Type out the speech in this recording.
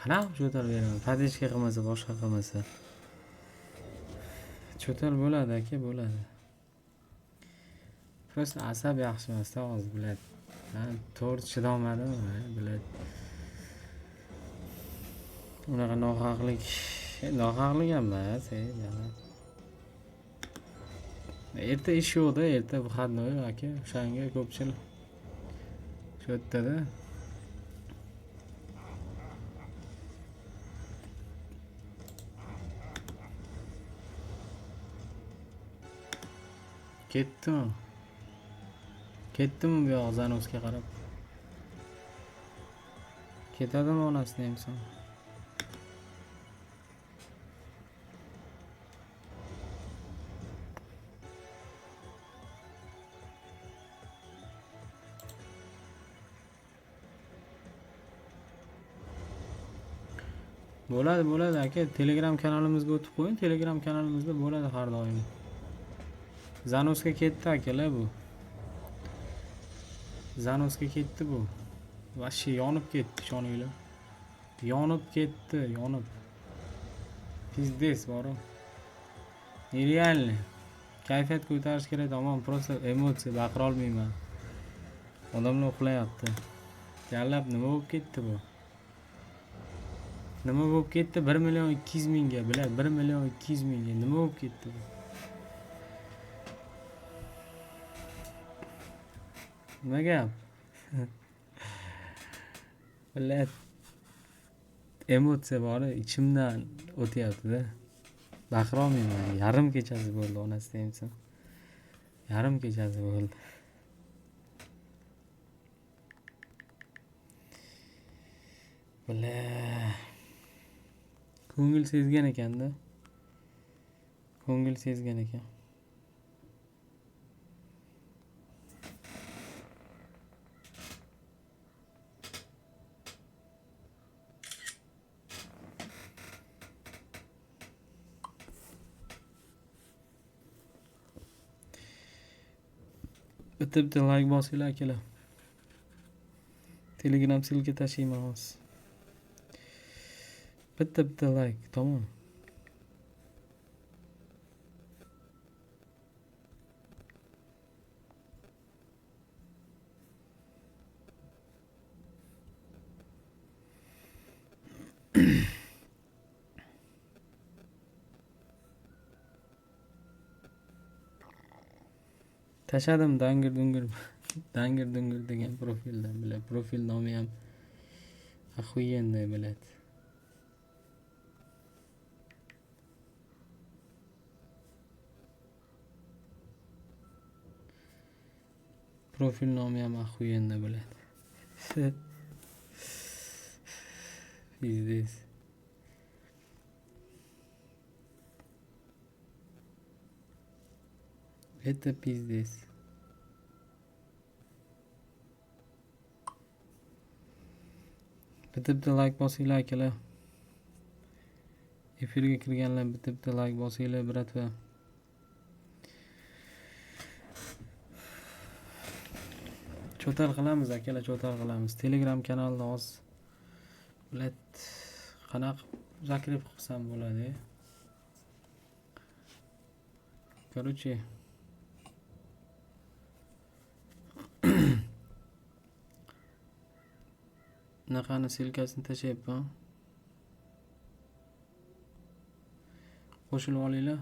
qanaqa cho'tal beraman? Padechka qilmasa, boshqa qilmasa. Cho'tal bo'ladi aka, bo'ladi. Prosta asab yaxshi emas, hozir biladi. Men to'g'ri chidolmadim, biladi. Unaqa nohaqlik ham emas, erta ish yo'qda, erta выходной aka, o'shanga ko'pchilik shu yerda-da. Ketdimi bu yoq Zanosga qarab? Ketadimi onasini emson? Bo'ladi aka. Telegram kanalimizga o'tib qo'ying. Telegram kanalimizda bo'ladi har doim. Zanosga ketdi akalar bu. Zanosga ketdi bu. Vashi yonib ketdi, ishoninglar. Yonib ketdi, yonib. Pizdes bor-ku. Nerealni. Kayfiyat ko'tarish kerak, tamom, prosta emotsiya baqira olmayman. Odamlar uxlayapti. Yallab nima bo'lib ketdi bu? Nima bo'lib ketdi? 1,200,000 ga, biladi, 1,200,000 ga nima bo'lib ketdi bu? Nima gap? Biladi. Emotsiya bor, ichimdan o'tyapti-da. Baqira olmayman. Yarim kechasi bo'ldi onasi demsan. Yarim kechasi bo'ldi. Ko'ngil sezgan ekan-da. Ko'ngil sezgan ekan. Bitta like bosinglar akalar. Telegram silka tashiyman hozir. Bitta like, tamam. Tashadim dangir dungur degan profildan, biladi. Profil nomi ham охуенный, biladi. Profil nomi ham охуенный, biladi. Pizdes. Это пиздец. Bitta like bosinglar akalar. Efirga kirganlar bitta like bosinglar, bratva. Cho'tal qilamiz akalar, cho'tal qilamiz. Telegram kanalda hozir biladi, qanaqa zakrib qilsam bo'ladi. Короче, naqani silkasini tashayapman. Qo'shilib olinglar.